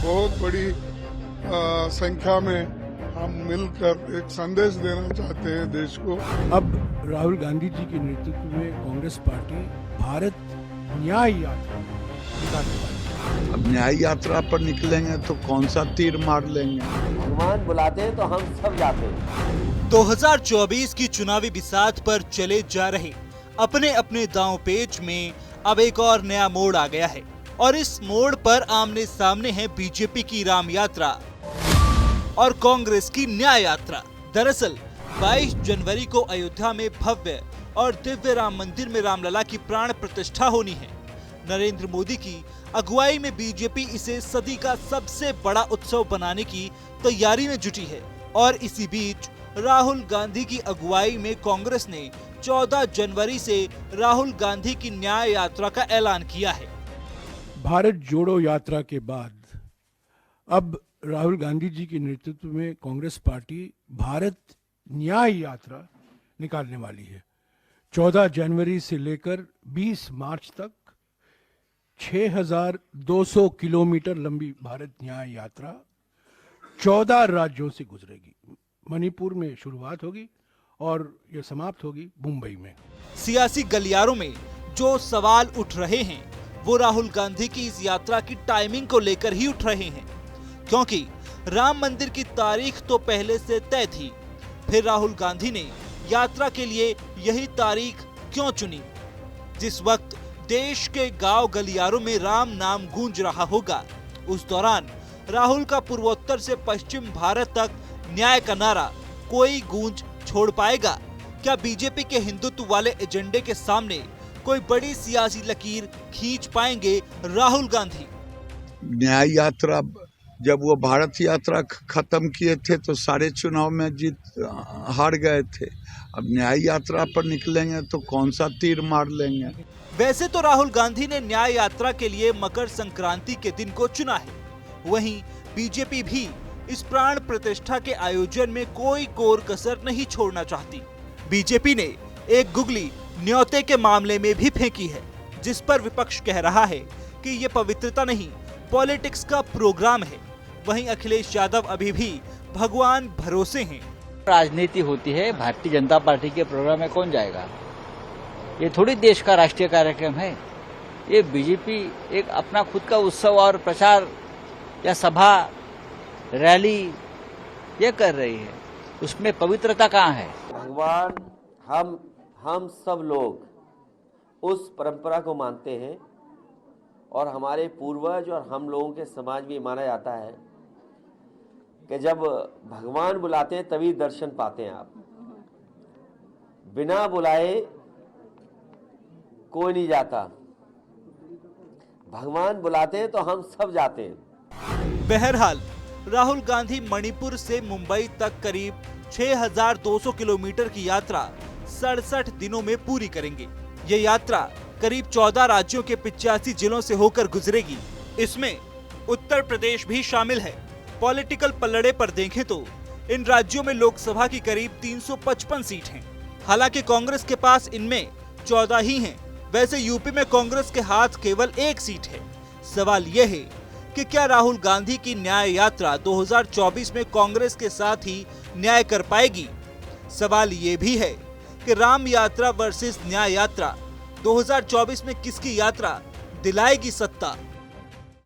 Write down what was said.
बहुत बड़ी संख्या में हम मिलकर एक संदेश देना चाहते हैं देश को। अब राहुल गांधी जी के नेतृत्व में कांग्रेस पार्टी भारत न्याय यात्रा निकालने वाली है। अब न्याय यात्रा पर निकलेंगे तो कौन सा तीर मार लेंगे। भगवान बुलाते हैं तो हम सब जाते हैं। 2024 की चुनावी बिसात पर चले जा रहे अपने अपने दांव पेच में अब एक और नया मोड़ आ गया है और इस मोड़ पर आमने सामने है बीजेपी की राम यात्रा और कांग्रेस की न्याय यात्रा। दरअसल 22 जनवरी को अयोध्या में भव्य और दिव्य राम मंदिर में रामलला की प्राण प्रतिष्ठा होनी है। नरेंद्र मोदी की अगुवाई में बीजेपी इसे सदी का सबसे बड़ा उत्सव बनाने की तैयारी में जुटी है और इसी बीच राहुल गांधी की अगुवाई में कांग्रेस ने 14 जनवरी से राहुल गांधी की न्याय यात्रा का ऐलान किया है। भारत जोड़ो यात्रा के बाद अब राहुल गांधी जी के नेतृत्व में कांग्रेस पार्टी भारत न्याय यात्रा निकालने वाली है। 14 जनवरी से लेकर 20 मार्च तक 6,200 किलोमीटर लंबी भारत न्याय यात्रा 14 राज्यों से गुजरेगी। मणिपुर में शुरुआत होगी और यह समाप्त होगी मुंबई में। सियासी गलियारों में जो सवाल उठ रहे हैं वो राहुल गांधी की इस यात्रा की टाइमिंग को लेकर ही उठ रहे हैं, क्योंकि राम मंदिर की तारीख तो पहले से तय थी। फिर राहुल गांधी ने यात्रा के लिए यही तारीख क्यों चुनी? जिस वक्त देश के गांव गलियारों में राम नाम गूंज रहा होगा, उस दौरान राहुल का पूर्वोत्तर से पश्चिम भारत तक न्याय का नारा कोई गूंज छोड़ पाएगा? क्या बीजेपी के हिंदुत्व वाले एजेंडे के सामने कोई बड़ी सियासी लकीर खींच पाएंगे राहुल गांधी? न्याय यात्रा जब वो भारत यात्रा खत्म किए थे तो सारे चुनाव में हार गए थे। अब न्याय यात्रा पर निकलेंगे तो कौन सा तीर मार लेंगे। वैसे तो राहुल गांधी ने न्याय यात्रा के लिए मकर संक्रांति के दिन को चुना है, वहीं बीजेपी भी इस प्राण प्रतिष्ठा के आयोजन में कोई कोर कसर नहीं छोड़ना चाहती। बीजेपी ने एक गुगली न्योते के मामले में भी फेंकी है, जिस पर विपक्ष कह रहा है कि ये पवित्रता नहीं पॉलिटिक्स का प्रोग्राम है। वहीं अखिलेश यादव अभी भी भगवान भरोसे हैं। राजनीति होती है, भारतीय जनता पार्टी के प्रोग्राम में कौन जाएगा? ये थोड़ी देश का राष्ट्रीय कार्यक्रम है। ये बीजेपी एक अपना खुद का उत्सव और प्रचार या सभा रैली ये कर रही है, उसमें पवित्रता कहाँ है? भगवान हम सब लोग उस परंपरा को मानते हैं और हमारे पूर्वज और हम लोगों के समाज में माना जाता है कि जब भगवान बुलाते हैं तभी दर्शन पाते हैं आप। बिना बुलाए कोई नहीं जाता। भगवान बुलाते हैं तो हम सब जाते हैं। बहरहाल राहुल गांधी मणिपुर से मुंबई तक करीब 6,200 किलोमीटर की यात्रा 67 दिनों में पूरी करेंगे। ये यात्रा करीब 14 राज्यों के 85 जिलों से होकर गुजरेगी। इसमें उत्तर प्रदेश भी शामिल है। पॉलिटिकल पलड़े पर देखें तो इन राज्यों में लोकसभा की करीब 355 सीट हैं। हालांकि कांग्रेस के पास इनमें 14 ही हैं। वैसे यूपी में कांग्रेस के हाथ केवल 1 सीट है। सवाल यह है कि क्या राहुल गांधी की न्याय यात्रा 2024 में कांग्रेस के साथ ही न्याय कर पाएगी? सवाल ये भी है कि राम यात्रा वर्सेस न्याय यात्रा 2024 में किसकी यात्रा दिलाएगी सत्ता?